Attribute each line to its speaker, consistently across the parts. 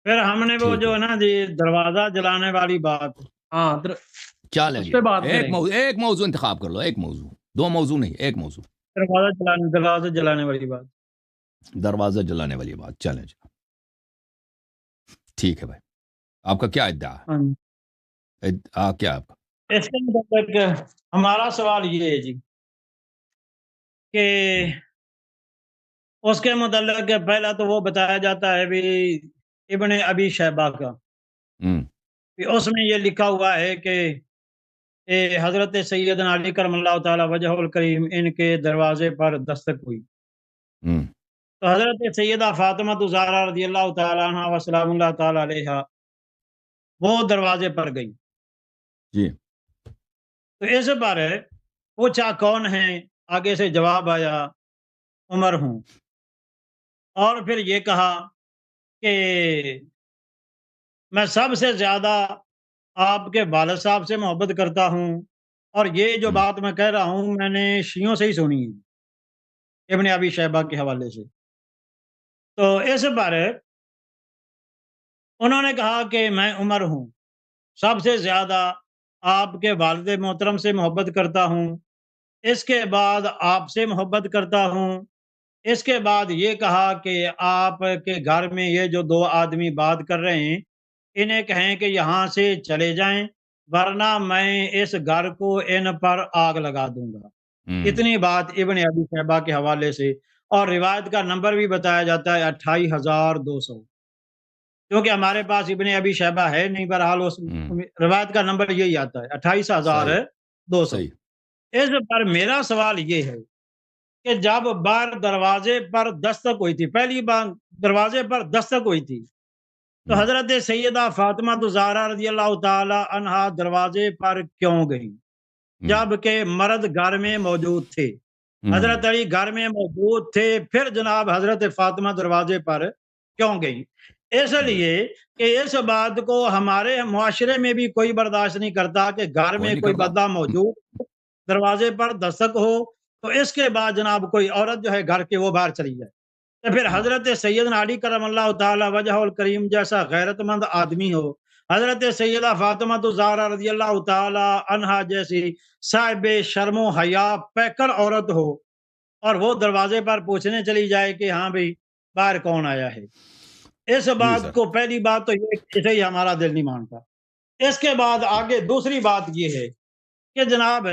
Speaker 1: پھر ہم نے وہ
Speaker 2: ٹھیک
Speaker 1: جو
Speaker 2: ہے
Speaker 1: ہے نا جی دروازہ جلانے والی بات، ہاں
Speaker 2: کیا لیں
Speaker 1: اس
Speaker 2: گے؟
Speaker 1: پہ بات کریں گے۔
Speaker 2: ایک موضوع انتخاب کر لو، ایک موضوع، دو موضوع نہیں، ایک موضوع۔
Speaker 1: دروازہ جلانے والی بات۔
Speaker 2: دروازہ جلانے والی بات، چلیں جی ٹھیک ہے بھائی، آپ کا کیا ادعا
Speaker 1: ہاں جی۔
Speaker 2: ہے؟ کیا آپ کا؟
Speaker 1: اس کے متعلق ہمارا سوال یہ ہے جی کہ اس کے متعلق پہلا تو وہ بتایا جاتا ہے بھی ابن ابی شیبہ کا، کہ اس میں یہ لکھا ہوا ہے کہ حضرت سیدنا علی کرم اللہ تعالی وجہ الکریم ان کے دروازے پر دستک ہوئی، تو حضرت سیدہ فاطمہ زہرا رضی اللہ تعالیٰ عنہ و سلام اللہ تعالی علیہ وہ دروازے پر گئی،
Speaker 2: جی
Speaker 1: تو اس پر پوچھا کون ہے، آگے سے جواب آیا عمر ہوں، اور پھر یہ کہا کہ میں سب سے زیادہ آپ کے والد صاحب سے محبت کرتا ہوں، اور یہ جو بات میں کہہ رہا ہوں میں نے شیعوں سے ہی سنی ہے ابن ابی شیبہ کے حوالے سے، تو اس پر انہوں نے کہا کہ میں عمر ہوں، سب سے زیادہ آپ کے والد محترم سے محبت کرتا ہوں، اس کے بعد آپ سے محبت کرتا ہوں، اس کے بعد یہ کہا کہ آپ کے گھر میں یہ جو دو آدمی بات کر رہے ہیں انہیں کہیں کہ یہاں سے چلے جائیں ورنہ میں اس گھر کو ان پر آگ لگا دوں گا۔ اتنی بات ابن ابی شیبہ کے حوالے سے، اور روایت کا نمبر بھی بتایا جاتا ہے 28,200، کیونکہ ہمارے پاس ابن ابی شیبہ ہے نہیں، بہرحال اس روایت کا نمبر یہی آتا ہے 28,200۔
Speaker 2: صحیح۔
Speaker 1: اس پر میرا سوال یہ ہے کہ جب بار دروازے پر دستک ہوئی تھی، پہلی بار دروازے پر دستک ہوئی تھی، تو حضرت سیدہ فاطمہ زہرا رضی اللہ تعالی عنہا دروازے پر کیوں گئی جبکہ مرد گھر میں موجود تھے؟ حضرت علی گھر میں موجود تھے، پھر جناب حضرت فاطمہ دروازے پر کیوں گئی؟ اس لیے کہ اس بات کو ہمارے معاشرے میں بھی کوئی برداشت نہیں کرتا کہ گھر میں کوئی بندہ موجود دروازے پر دستک ہو تو اس کے بعد جناب کوئی عورت جو ہے گھر کے وہ باہر چلی جائے، تو پھر حضرت سیدنا علی کرم اللہ تعالی وجہ الکریم جیسا غیرت مند آدمی ہو، حضرت سیدہ فاطمہ زہرا رضی اللہ تعالی عنہا جیسی صاحب شرم و حیا پیکر عورت ہو، اور وہ دروازے پر پوچھنے چلی جائے کہ ہاں بھئی باہر کون آیا ہے، اس بات کو پہلی بات تو یہ اسے ہی ہمارا دل نہیں مانتا۔ اس کے بعد آگے دوسری بات یہ ہے کہ جناب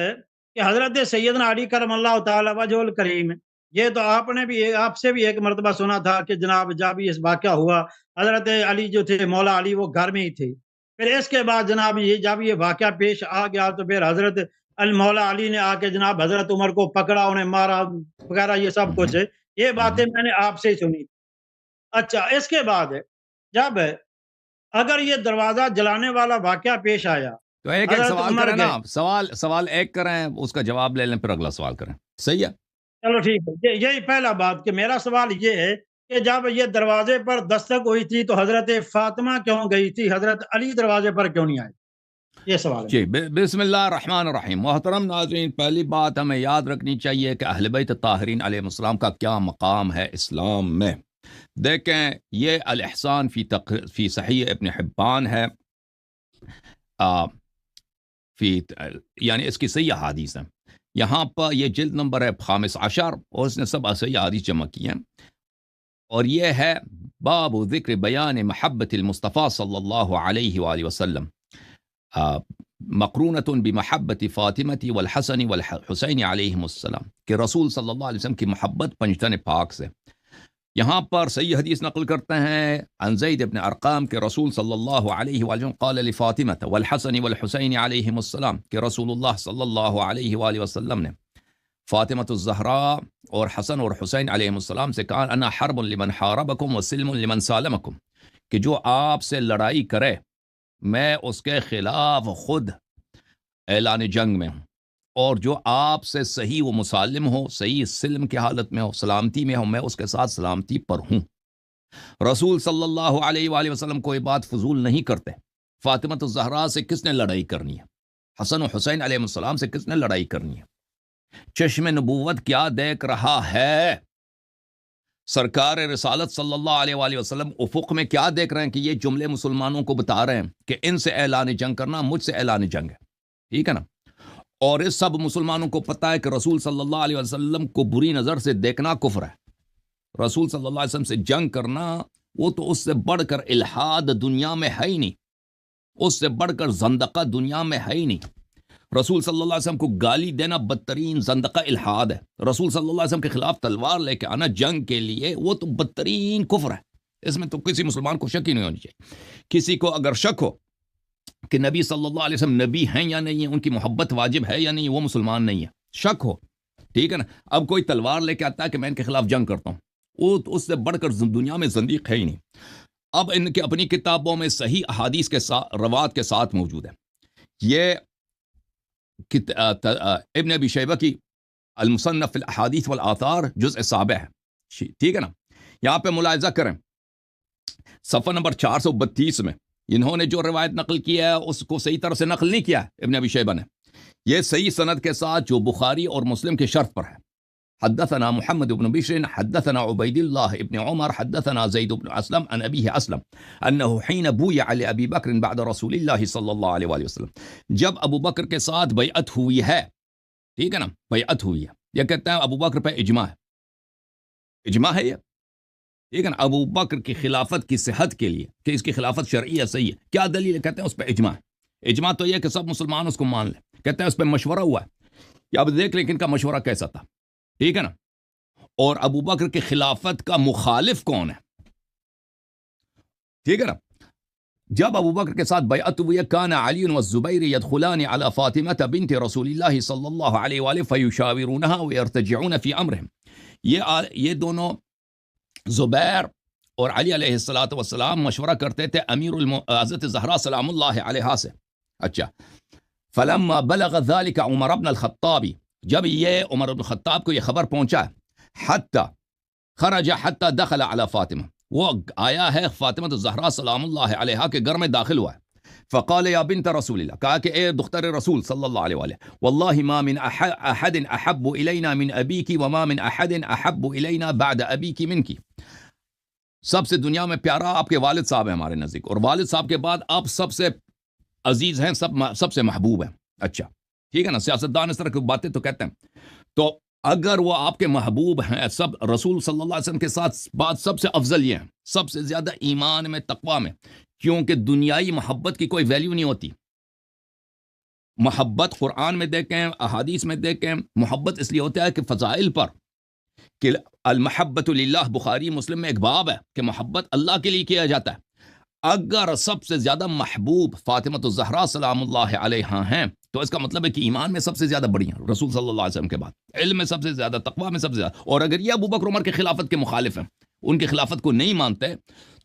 Speaker 1: کہ حضرت سیدنا علی کرم اللہ تعالی وجہ الکریم، یہ تو آپ سے بھی ایک مرتبہ سنا تھا کہ جناب جب یہ واقعہ ہوا حضرت علی جو تھے مولا علی وہ گھر میں ہی تھے، پھر اس کے بعد جناب جب یہ واقعہ پیش آ گیا تو پھر حضرت مولا علی نے آ کے جناب حضرت عمر کو پکڑا، انہیں مارا وغیرہ، یہ سب کچھ ہے، یہ باتیں میں نے آپ سے ہی سنی۔ اچھا، اس کے بعد جب اگر یہ دروازہ جلانے والا واقعہ پیش آیا
Speaker 2: تو ایک سوال کریں نا آپ، سوال ایک کریں، اس کا جواب لے لیں، پھر اگلا سوال کریں، صحیح ہے؟
Speaker 1: چلو ٹھیک ہے، یہی پہلا بات کہ میرا سوال یہ ہے کہ جب یہ دروازے پر دستک ہوئی تھی تو حضرت فاطمہ کیوں گئی تھی، حضرت علی دروازے پر کیوں نہیں آئے؟ یہ سوال ہے
Speaker 2: جی بسم اللہ الرحمن الرحیم۔ محترم ناظرین، پہلی بات ہمیں یاد رکھنی چاہیے کہ اہل بیت طاہرین علیہ السلام کا کیا مقام ہے اسلام میں۔ دیکھیں، یہ الاحسان فی صحیح ابن حبان ہے، یعنی اس کی صحیح احادیث ہیں، یہاں پر یہ جلد نمبر ہے 15 اور اس نے سب صحیح احادیث جمع کی ہیں، اور یہ ہے باب ذکر بیان محبت المصطفیٰ صلی اللہ علیہ وآلہ وسلم مقرونۃ بمحبت فاطمہ والحسن والحسین علیہم السلام، کہ رسول صلی اللہ علیہ وسلم کی محبت پنجتن پاک سے۔ یہاں پر صحیح حدیث نقل کرتے ہیں عن زید بن ارقام کہ رسول صلی اللہ علیہ وآلہ وسلم قال لفاطمہ والحسن والحسین علیہم السلام، کہ رسول اللہ صلی اللہ علیہ وآلہ وسلم نے فاطمہ الزہراء اور حسن اور حسین علیہم السلام سے کہا انا حرب لمن حاربکم وسلم لمن سالمکم، کہ جو آپ سے لڑائی کرے میں اس کے خلاف خود اعلان جنگ میں ہوں، اور جو آپ سے صحیح و مسالم ہو، صحیح سلم کی حالت میں ہو، سلامتی میں ہو، میں اس کے ساتھ سلامتی پر ہوں۔ رسول صلی اللہ علیہ وآلہ وسلم کوئی بات فضول نہیں کرتے۔ فاطمہ الزہراء سے کس نے لڑائی کرنی ہے؟ حسن و حسین علیہ السلام سے کس نے لڑائی کرنی ہے؟ چشم نبوت کیا دیکھ رہا ہے؟ سرکار رسالت صلی اللہ علیہ وآلہ وسلم افق میں کیا دیکھ رہے ہیں کہ یہ جملے مسلمانوں کو بتا رہے ہیں کہ ان سے اعلان جنگ کرنا مجھ سے اعلان جنگ ہے، ٹھیک ہے نا؟ اور اس سب مسلمانوں کو پتہ ہے کہ رسول صلی اللہ علیہ وسلم کو بری نظر سے دیکھنا کفر ہے، رسول صلی اللہ علیہ وسلم سے جنگ کرنا وہ تو اس سے بڑھ کر الحاد دنیا میں ہے ہی نہیں، اس سے بڑھ کر زندقہ دنیا میں ہے ہی نہیں۔ رسول صلی اللہ علیہ وسلم کو گالی دینا بدترین زندقہ الحاد ہے، رسول صلی اللہ علیہ وسلم کے خلاف تلوار لے کے آنا جنگ کے لیے وہ تو بدترین کفر ہے، اس میں تو کسی مسلمان کو شک ہی نہیں ہونی چاہیے۔ کسی کو اگر شک ہو کہ نبی صلی اللہ علیہ وسلم نبی ہیں یا نہیں ہیں، ان کی محبت واجب ہے یا نہیں، وہ مسلمان نہیں ہے، شک ہو، ٹھیک ہے نا؟ اب کوئی تلوار لے کے آتا ہے کہ میں ان کے خلاف جنگ کرتا ہوں، وہ تو اس سے بڑھ کر دنیا میں زندیق ہے ہی نہیں۔ اب ان کے اپنی کتابوں میں صحیح احادیث کے ساتھ روایت کے ساتھ موجود ہے، یہ ابن ابی شیبہ کی المصنف الاحادیث والآثار جزء 7 ہے، ٹھیک ہے نا؟ یہاں پہ ملاحظہ کریں صفحہ نمبر 432 میں انہوں نے جو روایت نقل کیا ہے اس کو صحیح طرح سے نقل نہیں کیا ہے ابن ابی شیبہ نے، یہ صحیح سند کے ساتھ جو بخاری اور مسلم کے شرط پر ہے۔ حدثنا محمد بن بشر حدثنا عبید اللہ ابن عمر حدثنا زید بن اسلم عن ابیہ اسلم انه حين بویع لابی بکر بعد رسول اللہ صلی اللہ علیہ وآلہ وسلم، جب ابو بکر کے ساتھ بیعت ہوئی ہے، ٹھیک ہے نا؟ بیعت ہوئی ہے، یہ کہتے ہیں ابو بکر پہ اجماع ہے، اجماع ہے یہ، ٹھیک ہے نا؟ ابو بکر کی خلافت کی صحت کے لیے کہ اس کی خلافت شرعی ہے، صحیح ہے، کیا دلیل ہے؟ کہتے ہیں اس پہ اجماع ہے۔ اجماع تو یہ کہ سب مسلمان اس کو مان لیں، کہتے ہیں اس پہ مشورہ ہوا ہے، یا اب دیکھ لیں کہ ان کا مشورہ کیسا تھا، ٹھیک ہے نا؟ اور ابو بکر کی خلافت کا مخالف کون ہے، ٹھیک ہے نا؟ جب ابو بکر کے ساتھ بیعت ہوئی، کان علی والزبیر يدخلان على فاطمہ بنت رسول اللہ صلی اللہ علیہ وآلہ فیشاورونها ویرتجعون فی امرهم، یہ دونوں زبیر اور علی علیہ السلام مشورہ کرتے تھے امیر حضرت زہرا سلام اللہ علیہ سے۔ اچھا، فلما بلغ ذلك عمر بن الخطاب، جب یہ عمر بن الخطاب کو یہ خبر پہنچا، حتی خرج حتی دخل علی فاطمہ، وہ آیا ہے فاطمہ زہرا سلام اللہ علیہ کے گھر میں داخل ہوا ہے، فقال یا بنت رسول اللہ، کہا کہ اے دختر رسول صلی اللہ علیہ وآلہ، واللہ ما من احد احب الینا من ابیک وما من احد احب الینا بعد ابیک منک، سب سے دنیا میں پیارا آپ کے والد صاحب ہیں ہمارے نزدیک، اور والد صاحب کے بعد آپ سب سے عزیز ہیں، سب سے محبوب ہیں۔ اچھا، ٹھیک ہے نا؟ سیاستدان اس طرح کی باتیں تو کہتے ہیں، تو اگر وہ آپ کے محبوب ہیں، سب رسول صلی اللہ علیہ وسلم کے ساتھ بات سب سے افضل یہ ہیں، سب سے زیادہ ایمان میں تقوی میں، کیونکہ دنیائی محبت کی کوئی ویلیو نہیں ہوتی۔ محبت قرآن میں دیکھیں، احادیث میں دیکھیں، محبت اس لیے ہوتا ہے کہ فضائل پر، کہ المحبت للہ، بخاری مسلم میں ایک باب ہے کہ محبت اللہ کے لیے کیا جاتا ہے۔ اگر سب سے زیادہ محبوب فاطمہ الزہرا سلام اللہ علیہا ہیں تو اس کا مطلب ہے کہ ایمان میں سب سے زیادہ بڑی ہیں رسول صلی اللہ علیہ وسلم کے بعد، علم میں سب سے زیادہ، تقوی میں سب سے زیادہ۔ اور اگر یہ ابو بکر عمر کے خلافت کے مخالف ہیں، ان کی خلافت کو نہیں مانتے،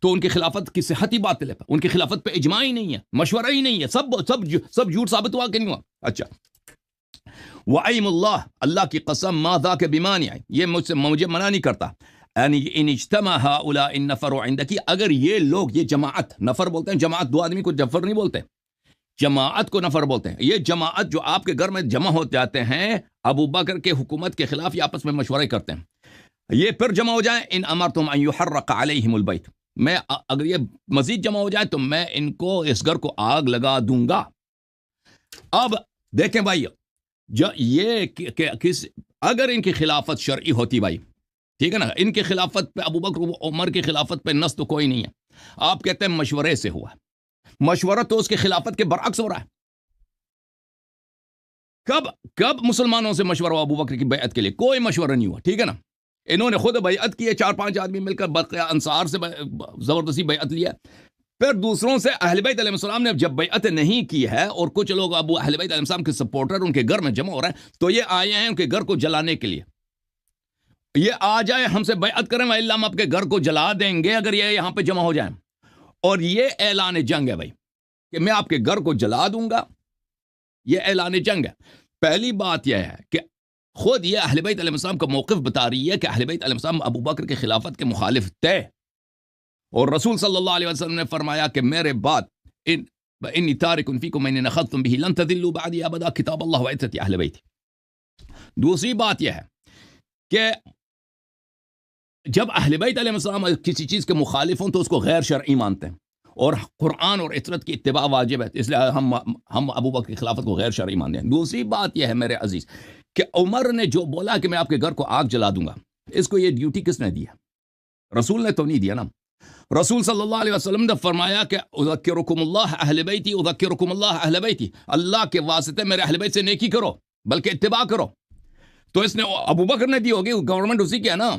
Speaker 2: تو ان کی خلافت کی صحت ہی باطل ہے، ان کی خلافت پہ اجماع ہی نہیں ہے، مشورہ ہی نہیں ہے، سب جھوٹ ثابت ہوا کہ نہیں ہوا۔ اچھا، وَأَيْمُ اللَّهِ، اللہ کی قسم، ما ذاک بمانع، یہ مجھے منع نہیں کرتا، یعنی ان اجتمع هؤلاء النفر عندك، اگر یہ لوگ، یہ جماعت، نفر بولتے ہیں جماعت، دو آدمی کو جفر نہیں بولتے، جماعت کو نفر بولتے ہیں، یہ جماعت جو آپ کے گھر میں جمع ہو جاتے ہیں ابو بکر کے حکومت کے خلاف، یہ آپس میں مشورے کرتے ہیں، یہ پھر جمع ہو جائیں، ان امرتم ان يحرق عليهم البيت، میں اگر یہ مزید جمع ہو جائے تو میں ان کو، اس گھر کو آگ لگا دوں گا۔ اب دیکھیں بھائی، اگر ان کی خلافت شرعی ہوتی بھائی، ٹھیک ہے نا، ان کی خلافت پہ، ابو بکر عمر کی خلافت پہ نص تو کوئی نہیں ہے، آپ کہتے ہیں مشورے سے ہوا، مشورہ تو اس کی خلافت کے برعکس ہو رہا ہے۔ کب مسلمانوں سے مشورہ ہوا ابو بکر کی بیعت کے لیے؟ کوئی مشورہ نہیں ہوا، ٹھیک ہے نا؟ انہوں نے خود بیعت کی ہے، 4-5 آدمی مل کر بقیہ انصار سے زبردستی بیعت لیا، پھر دوسروں سے اہل بیت علیہ السلام نے جب بیعت نہیں کی ہے، اور کچھ لوگ ابو اہل بیت علیہ السلام کے سپورٹر ان کے گھر میں جمع ہو رہے ہیں، تو یہ آئے ہیں ان کے گھر کو جلانے کے لیے، یہ آ جائیں ہم سے بیعت کریں، وَإِلَّا ہم آپ کے گھر کو جلا دیں گے اگر یہ یہاں پہ جمع ہو جائیں، اور یہ اعلان جنگ ہے بھائی، کہ میں آپ کے گھر کو جلا دوں گا، یہ اعلان جنگ ہے۔ پہلی بات یہ ہے کہ خود یہ اہل بیت علیہ السلام کا موقف بتا رہی ہے کہ اہل بیت علیہ السلام ابو بکر کی خلافت کے مخالف تھے، اور رسول صلی اللہ علیہ وسلم نے فرمایا کہ میرے بعد انی تارک فیکم ان اخذتم به لن تضلوا بعدی ابدا، کتاب اللہ و عترتی اہل بیت۔ دوسری بات یہ ہے کہ جب اہل بیت علیہ السلام کسی چیز کے مخالف ہوں تو اس کو غیر شرعی مانتے ہیں، اور قرآن اور عطرت کی اتباع واجب ہے، اس لیے ہم ابو بکر کی خلافت کو غیر شرعی مانتے ہیں۔ دوسری بات یہ ہے میرے عزیز کہ عمر نے جو بولا کہ میں آپ کے گھر کو آگ جلا دوں گا، اس کو یہ ڈیوٹی کس نے دیا؟ رسول نے تو نہیں دیا نا۔ رسول صلی اللہ علیہ وسلم نے فرمایا کہ اذکرکم اللہ اہل بیتی، اذکرکم اللہ اہل بیتی، اللہ کے واسطے میرے اہل بیت سے نیکی کرو، بلکہ اتباع کرو۔ تو اس نے ابو بکر نے دی ہوگی، گورنمنٹ اسی کی ہے نا۔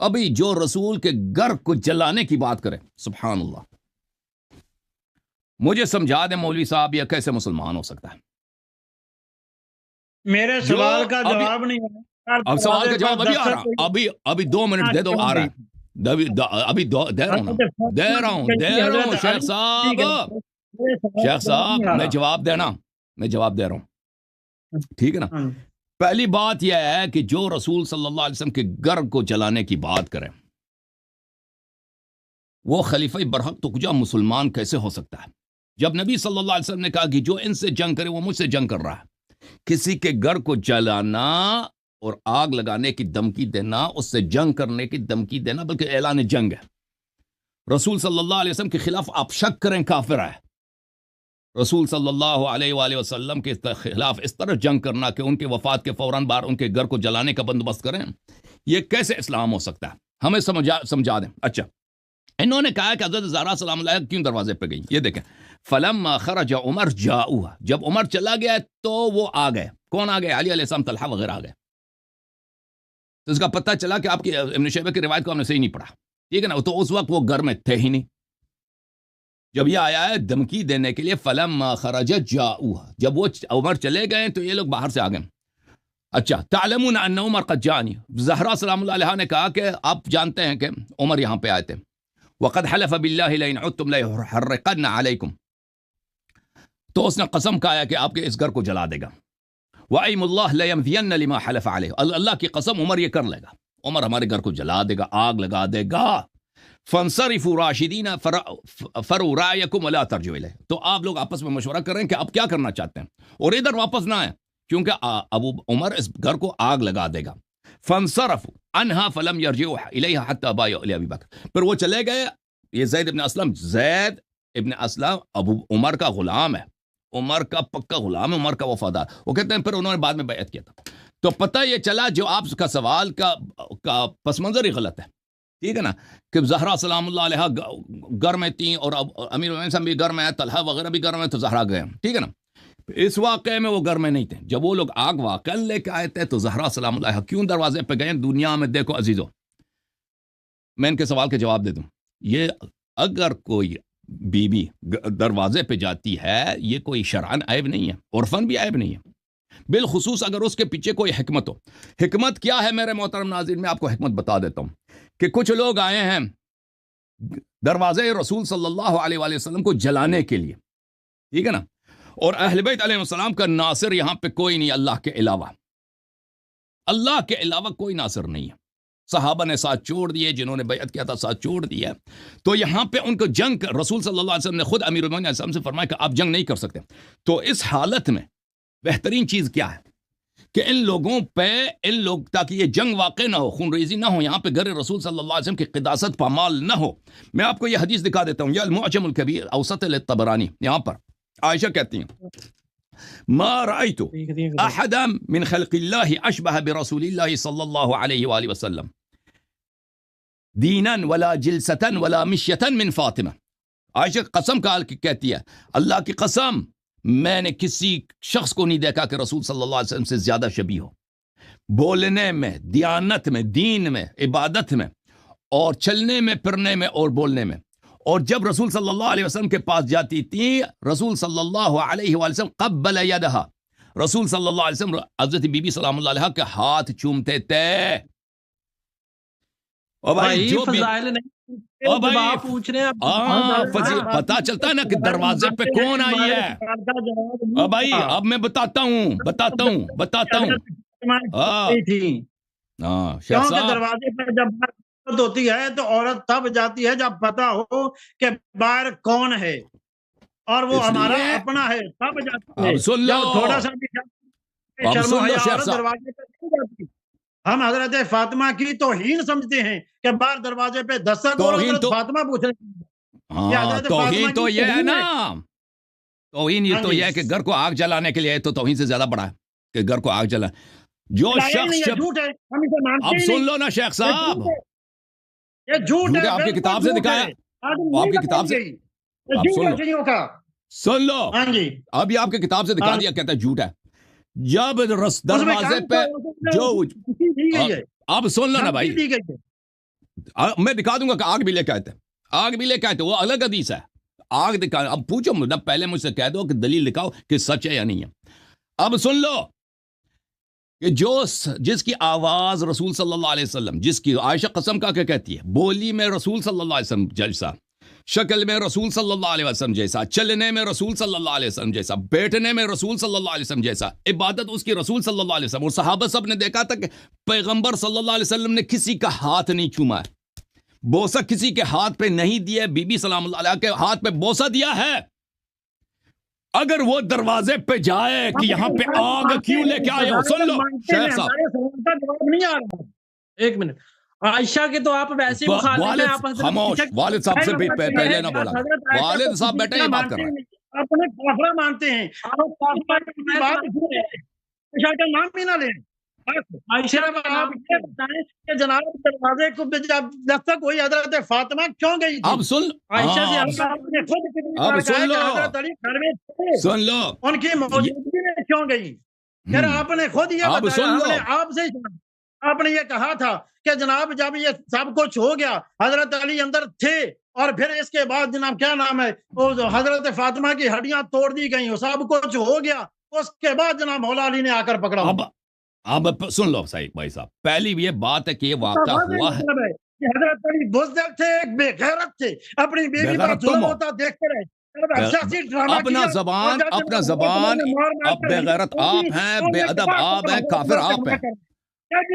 Speaker 2: ابھی جو رسول کے گھر کو جلانے کی بات کرے، سبحان اللہ، مجھے سمجھا دیں مولوی صاحب یہ کیسے مسلمان ہو سکتا ہے؟
Speaker 1: میرے سوال کا جواب نہیں ہے۔
Speaker 2: اب سوال کا جواب ابھی آ رہا، ابھی 2 منٹ دے دو، آ رہا ہے، ابھی دے رہا ہوں شیخ صاحب میں جواب دے رہا ہوں، ٹھیک ہے نا۔ پہلی بات یہ ہے کہ جو رسول صلی اللہ علیہ وسلم کے گھر کو جلانے کی بات کرے، وہ خلیفہ برحق تو کجا مسلمان کیسے ہو سکتا ہے؟ جب نبی صلی اللہ علیہ وسلم نے کہا کہ جو ان سے جنگ کرے وہ مجھ سے جنگ کر رہا ہے، کسی کے گھر کو جلانا اور آگ لگانے کی دھمکی دینا، اس سے جنگ کرنے کی دھمکی دینا بلکہ اعلان جنگ ہے۔ رسول صلی اللہ علیہ وسلم کے خلاف آپ شک کریں کافر ہے۔ رسول صلی اللہ علیہ وآلہ وسلم کے خلاف اس طرح جنگ کرنا کہ ان کے وفات کے فوراً بعد ان کے گھر کو جلانے کا بندوبست کریں، یہ کیسے اسلام ہو سکتا ہے؟ ہمیں سمجھا دیں۔ اچھا، انہوں نے کہا کہ حضرت زہرا سلام اللہ کیوں دروازے پہ گئی؟ یہ دیکھیں، فلما خرج عمر جاؤها، جب عمر چلا گیا تو وہ آ گئے۔ کون آ گئے؟ علی علیہ السلام، طلحہ وغیرہ آ گئے۔ تو اس کا پتہ چلا کہ آپ کی ابن شیبہ کی روایت کو ہم نے صحیح نہیں پڑھا، ٹھیک ہے نا۔ تو اس وقت وہ گھر میں تھے ہی نہیں، جب یہ آیا ہے دھمکی دینے کے لیے، فلما خرج جاؤها، جب وہ عمر چلے گئے تو یہ لوگ باہر سے آ گئے۔ اچھا، تعلمون ان عمر قد جانی، زہرا سلام اللہ علیہ نے کہا کہ آپ جانتے ہیں کہ عمر یہاں پہ آئے تھے۔ وقد حلف باللہ لئن عدتم لیحرقن علیکم، تو اس نے قسم کھایا کہ آپ کے اس گھر کو جلا دے گا۔ وَأَيْمُ اللَّهِ لَيَمْضِيَنَّ لِمَا حَلَفَ عَلَيْهِ، اللہ کی قسم عمر یہ کر لے گا، عمر ہمارے گھر کو جلا دے گا، آگ لگا دے گا۔ فَانصَرِفُوا رَاشِدِينَ فَرُوا رَأْيَكُمْ وَلَا تَرْجِعُوا إِلَيْهِ، تو آپ لوگ آپس میں مشورہ کر رہے ہیں کہ آپ کیا کرنا چاہتے ہیں، اور ادھر واپس نہ آئیں، کیونکہ ابو عمر اس گھر کو آگ لگا دے گا۔ فَانصَرَفُوا عَنْهَا فَلَمْ يَرْجِعُوا إِلَيْهَا حَتَّى بَايَعُوا لِأَبِي بَكْرٍ، پھر وہ چلے گئے۔ یہ زید ابن اسلم ابو عمر کا غلام ہے، عمر کا پکا غلام ہے، عمر کا وفادار۔ وہ کہتے ہیں پھر انہوں نے بعد میں بیعت کیا تھا۔ تو پتہ یہ چلا جو آپ کا سوال کا پس منظر ہی غلط ہے، ٹھیک ہے نا، کہ زہرا سلام اللہ علیہ گھر میں تھیں اور امیر المومنین بھی گھر میں ہے، طلحہ وغیرہ بھی گھر میں، تو زہرا گئے، ٹھیک ہے نا۔ اس واقعے میں وہ گھر میں نہیں تھے، جب وہ لوگ آگ واقع لے کے آئے تھے تو زہرا سلام اللہ کیوں دروازے پہ گئے؟ دنیا میں دیکھو عزیزو، میں ان کے سوال کے جواب دے دوں، یہ اگر کوئی بی بی دروازے پہ جاتی ہے، یہ کوئی شرعن عیب نہیں ہے، عرفن بھی عیب نہیں ہے، بالخصوص اگر اس کے پیچھے کوئی حکمت ہو۔ حکمت کیا ہے میرے محترم ناظرین؟ میں آپ کو حکمت بتا دیتا ہوں کہ کچھ لوگ آئے ہیں دروازے رسول صلی اللہ علیہ وآلہ وسلم کو جلانے کے لیے، ٹھیک ہے نا، اور اہل بیت علیہ السلام کا ناصر یہاں پہ کوئی نہیں اللہ کے علاوہ، اللہ کے علاوہ کوئی ناصر نہیں ہے۔ صحابہ نے ساتھ چھوڑ دیے، جنہوں نے بیعت کیا تھا ساتھ چھوڑ دیا، تو یہاں پہ ان کو جنگ رسول صلی اللہ علیہ وسلم نے خود امیر المومنین علیہ السلام سے فرمایا کہ آپ جنگ نہیں کر سکتے۔ تو اس حالت میں بہترین چیز کیا ہے کہ ان لوگوں پہ تاکہ یہ جنگ واقع نہ ہو، خون ریزی نہ ہو، یہاں پہ گھر رسول صلی اللہ علیہ وسلم کی قداست پامال نہ ہو۔ میں آپ کو یہ حدیث دکھا دیتا ہوں، یہ المعجم الکبیر اوسط للطبرانی، یہاں پر عائشہ کہتی ہیں ما رأيت احدا من خلق الله اشبه برسول الله صلی اللہ علیہ وآلہ وسلم دینا ولا جلسة ولا مشیة من فاطمہ۔ عائشہ قسم کہتی ہے، اللہ کی قسم میں نے کسی شخص کو نہیں دیکھا کہ رسول صلی اللہ علیہ وسلم سے زیادہ شبیہ ہو، بولنے میں، دیانت میں، دین میں، عبادت میں، اور چلنے میں، پھرنے میں اور بولنے میں۔ اور جب رسول صلی اللہ علیہ وسلم کے پاس جاتی تھی، رسول صلی اللہ علیہ وآلہ وسلم قبل یدہا، رسول صلی اللہ علیہ وسلم حضرت بی بی سلام اللہ علیہ کے ہاتھ چومتے تھے۔ اور بھائی جو پوچھ رہے ہیں پتا چلتا ہے نا کہ دروازے پہ کون آئی ہے۔ بھائی اب میں بتاتا ہوں
Speaker 1: دروازے پہ جب ہوتی ہے تو عورت تب جاتی ہے جب پتا ہو کہ باہر کون ہے اور وہ ہمارا اپنا ہے، تب جاتی ہے۔
Speaker 2: سن لو،
Speaker 1: تھوڑا سا بھی دروازے پہ نہیں جاتی۔ ہم حضرت فاطمہ کی توہین سمجھتے ہیں کہ باہر دروازے پہ دستک اور
Speaker 2: توہین
Speaker 1: حضرت
Speaker 2: تو
Speaker 1: فاطمہ پوچھ رہے ہیں. یہ
Speaker 2: ہاں
Speaker 1: حضرت
Speaker 2: توہین
Speaker 1: فاطمہ
Speaker 2: تو
Speaker 1: کی
Speaker 2: یہ ہے
Speaker 1: توہین
Speaker 2: نا، توہین یہ
Speaker 1: ہاں
Speaker 2: تو
Speaker 1: جی.
Speaker 2: یہ ہے کہ گھر کو آگ جلانے کے لیے، تو توہین سے زیادہ بڑا ہے کہ گھر کو آگ جلا. جو
Speaker 1: لایا ہی
Speaker 2: شخص
Speaker 1: نہیں، یہ جھوٹ ہے، ہم اسے مانتے
Speaker 2: اب
Speaker 1: ہی
Speaker 2: سن
Speaker 1: نہیں.
Speaker 2: لو نا شیخ
Speaker 1: یہ
Speaker 2: صاحب،
Speaker 1: جھوٹ ہے، یہ جھوٹ
Speaker 2: جھوٹ
Speaker 1: ہے،
Speaker 2: ہے آپ کی
Speaker 1: بالکل
Speaker 2: کتاب سے
Speaker 1: جھوٹ
Speaker 2: دکھایا،
Speaker 1: ہے. آدمی
Speaker 2: آپ
Speaker 1: نہیں
Speaker 2: کی کتاب
Speaker 1: بتائیں
Speaker 2: سے،
Speaker 1: گے، یہ
Speaker 2: اب
Speaker 1: جھوٹ
Speaker 2: سن
Speaker 1: ہے
Speaker 2: لو،
Speaker 1: چڑیوں کا.
Speaker 2: سن لو،
Speaker 1: ہاں جی.
Speaker 2: اب یہ آپ کی کتاب سے دکھا
Speaker 1: ہاں
Speaker 2: دیا، کہتا ہے جھوٹ ہے. جب
Speaker 1: اس میں
Speaker 2: دروازے
Speaker 1: کام
Speaker 2: پہ جو
Speaker 1: کسی دی گئی ہے،
Speaker 2: اب سن لو نا
Speaker 1: دھمکی
Speaker 2: بھائی،
Speaker 1: دی گئی ہے.
Speaker 2: میں دکھا دوں گا کہ آگ بھی لے کے آئے تھے، آگ بھی لے کے آئے تھے، وہ الگ حدیث ہے. آگ دکھا، اب پوچھو مجھے، پہلے مجھ سے کہہ دو کہ دلیل دکھاؤ کہ سچ ہے یا نہیں ہے. اب سن لو کہ جس کی آواز رسول صلی اللہ علیہ وسلم، جس کی عائشہ قسم کا کہتی ہے، بولی میں رسول صلی اللہ علیہ وسلم جیسا، شکل میں رسول صلی اللہ علیہ وسلم جیسا، چلنے میں رسول صلی اللہ علیہ وسلم جیسا، بیٹھنے میں رسول صلی اللہ علیہ وسلم جیسا، عبادت اس کی رسول صلی اللہ علیہ وسلم. اور صحابہ سب نے دیکھا تھا کہ پیغمبر صلی اللہ علیہ وسلم نے کسی کا ہاتھ نہیں چوما ہے، بوسہ کسی کے ہاتھ پہ نہیں دیا. بی بی سلام اللہ علیہ کے ہاتھ پہ بوسہ دیا ہے. اگر وہ دروازے پہ جائے کہ یہاں پہ آگ کیوں لے کے آئے ہو، سن لو شیخ صاحب،
Speaker 1: ہمارے سوال کا جواب نہیں آ رہا. ایک منٹ، عائشہ کے تو آپ ویسے ہی مخالف ہیں.
Speaker 2: والد
Speaker 1: آپ حضرت
Speaker 2: خاموش، والد صاحب سے بھی پہلے نہ بولا،
Speaker 1: حضرت عائشہ
Speaker 2: والد
Speaker 1: کو
Speaker 2: صاحب بیٹا یہ بات کر رہا ہے.
Speaker 1: اپنے کافرہ مانتے ہیں. آپ کافرہ کی بات سنیں، عائشہ کا نام ہی نہ لیں. عائشہ آپ یہ بتائیں کہ جناب دروازے کو جب دستک ہوئی حضرت فاطمہ کیوں گئی تھی؟
Speaker 2: اب سن،
Speaker 1: عائشہ سے آپ نے خود کتنی
Speaker 2: اب
Speaker 1: بار کہا
Speaker 2: سن
Speaker 1: ہے
Speaker 2: لو،
Speaker 1: کہ حضرت علی گھر میں تھے،
Speaker 2: سن لو،
Speaker 1: ان کی موجودگی میں کیوں گئی؟ پھر آپ نے خود یہ
Speaker 2: اب
Speaker 1: بتایا،
Speaker 2: سن
Speaker 1: ہم
Speaker 2: لو،
Speaker 1: نے آپ سے ہی سنا. آپ نے یہ کہا تھا کہ جناب جب یہ سب کچھ ہو گیا، حضرت علی اندر تھے، اور پھر اس کے بعد جناب کیا نام ہے، وہ حضرت فاطمہ کی ہڈیاں توڑ دی گئیں، وہ سب کچھ ہو گیا. اس کے بعد جناب مولا علی نے آ کر پکڑا.
Speaker 2: اب سن لو صحیح بھائی صاحب، پہلی یہ بات ہے کہ یہ واقعہ ہوا ہے.
Speaker 1: مطلب ہے کہ حضرت علی بزدل تھے، ایک بے غیرت تھے، اپنی بیوی پر
Speaker 2: بغیرت
Speaker 1: ظلم
Speaker 2: تم ہو،
Speaker 1: ہوتا دیکھتے رہے، سیاسی ڈرامہ
Speaker 2: اپنا
Speaker 1: کیا، اور
Speaker 2: زبان،
Speaker 1: جب
Speaker 2: اپنا
Speaker 1: جناب
Speaker 2: زبان،
Speaker 1: مار مار
Speaker 2: اب
Speaker 1: کر
Speaker 2: بے
Speaker 1: ہڈیاں
Speaker 2: غیرت
Speaker 1: توڑ دی،
Speaker 2: آپ ہیں،
Speaker 1: تو
Speaker 2: بے
Speaker 1: نے
Speaker 2: ادب
Speaker 1: کہا
Speaker 2: آپ ہیں،
Speaker 1: اللہ
Speaker 2: کافر
Speaker 1: اکبر
Speaker 2: آپ
Speaker 1: کہا
Speaker 2: ہیں،
Speaker 1: کر.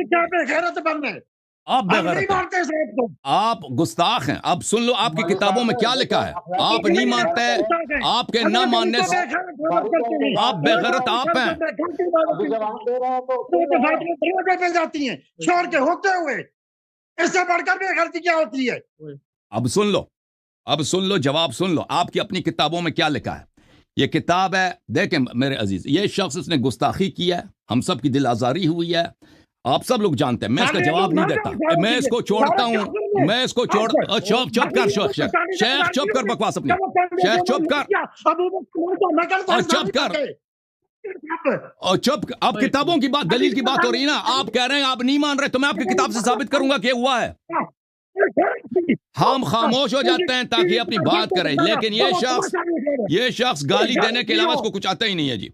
Speaker 1: کیا بے غیرت بن گئے؟
Speaker 2: آپ بے
Speaker 1: ہم نہیں
Speaker 2: غیرت ہیں،
Speaker 1: مانتے صاحب کو.
Speaker 2: آپ گستاخ ہیں. اب سن لو آپ کی کتابوں میں کیا لکھا ہے، آپ نہیں مانتے، آپ کے نہ
Speaker 1: حضرت علی
Speaker 2: ماننے
Speaker 1: کو
Speaker 2: سے
Speaker 1: بے غیرت کرتے ہیں.
Speaker 2: آپ بے غیرت آپ ہیں.
Speaker 1: دروازے پہ جاتی ہیں شور کے ہوتے ہوئے، اس سے بڑھ کر بے غیرتی کیا ہوتی ہے؟
Speaker 2: اب سن لو، اب سن لو، جواب سن لو، آپ کی اپنی کتابوں میں کیا لکھا ہے. یہ کتاب ہے، دیکھیں میرے عزیز، یہ شخص اس نے گستاخی کی ہے، ہم سب کی دل آزاری ہوئی ہے، آپ سب لوگ جانتے ہیں. میں اس کا جواب نہیں دیتا، میں اس کو چھوڑتا ہوں، میں اس کو چپ کر شیخ چپ کر بکواس اپنی، شیخ چپ کر، اور چپ کر، اور چپ. اب کتابوں کی بات، دلیل کی بات ہو رہی ہے نا، آپ کہہ رہے ہیں آپ نہیں مان رہے، تو میں آپ کی کتاب سے ثابت کروں گا کہ یہ ہوا ہے. ہم خاموش ہو جاتے ہیں تاکہ اپنی بات کریں، لیکن یہ شخص گالی دینے کے علاوہ اس کو کچھ آتا ہی نہیں ہے. جی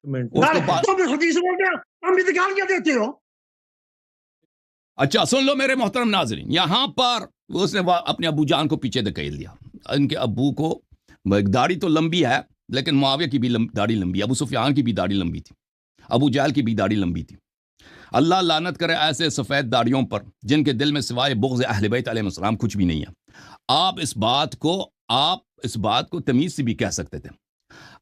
Speaker 2: اس کو
Speaker 1: ہم بھی گالیاں دیتے ہو.
Speaker 2: اچھا سن لو میرے محترم ناظرین، یہاں پر اس نے اپنے ابو جان کو پیچھے دھکیل دیا. ان کے ابو کو داڑھی تو لمبی ہے، لیکن معاویہ کی بھی داڑھی لمبی، ابو سفیان کی بھی داڑھی لمبی تھی، ابو جہل کی بھی داڑھی لمبی تھی. اللہ لعنت کرے ایسے سفید داڑھیوں پر جن کے دل میں سوائے بغض اہل بیت علیہ السلام کچھ بھی نہیں ہے. آپ اس بات کو تمیز سے بھی کہہ سکتے تھے.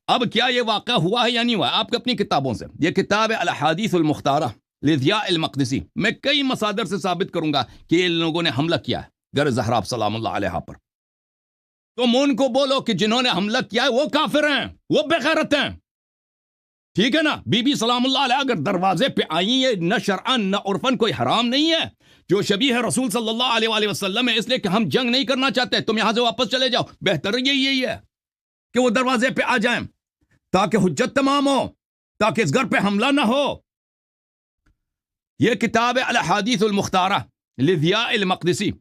Speaker 2: اب کیا یہ واقعہ ہوا ہے یا نہیں ہوا؟ آپ کو اپنی کتابوں سے، یہ کتاب ہے الاحادیث المختارہ لضیاء المقدسی، میں کئی مصادر سے ثابت کروں گا کہ یہ لوگوں نے حملہ کیا ہے گھر زہرا سلام اللہ علیہا پر. تم ان کو بولو کہ جنہوں نے حملہ کیا ہے وہ کافر ہیں، وہ بے غیرت ہیں، ٹھیک ہے نا. بی بی سلام اللہ علیہ اگر دروازے پہ آئی ہے، نہ شرعن نہ عرفن کوئی حرام نہیں ہے. جو شبیہ رسول صلی اللہ علیہ وآلہ وسلم ہے، اس لیے کہ ہم جنگ نہیں کرنا چاہتے، تم یہاں سے واپس چلے جاؤ. بہتر یہی ہے کہ وہ دروازے پہ آ جائیں تاکہ حجت تمام ہو، تاکہ اس گھر پہ حملہ نہ ہو. یہ کتاب ہے الاحادیث المختارہ لضیاء المقدسی.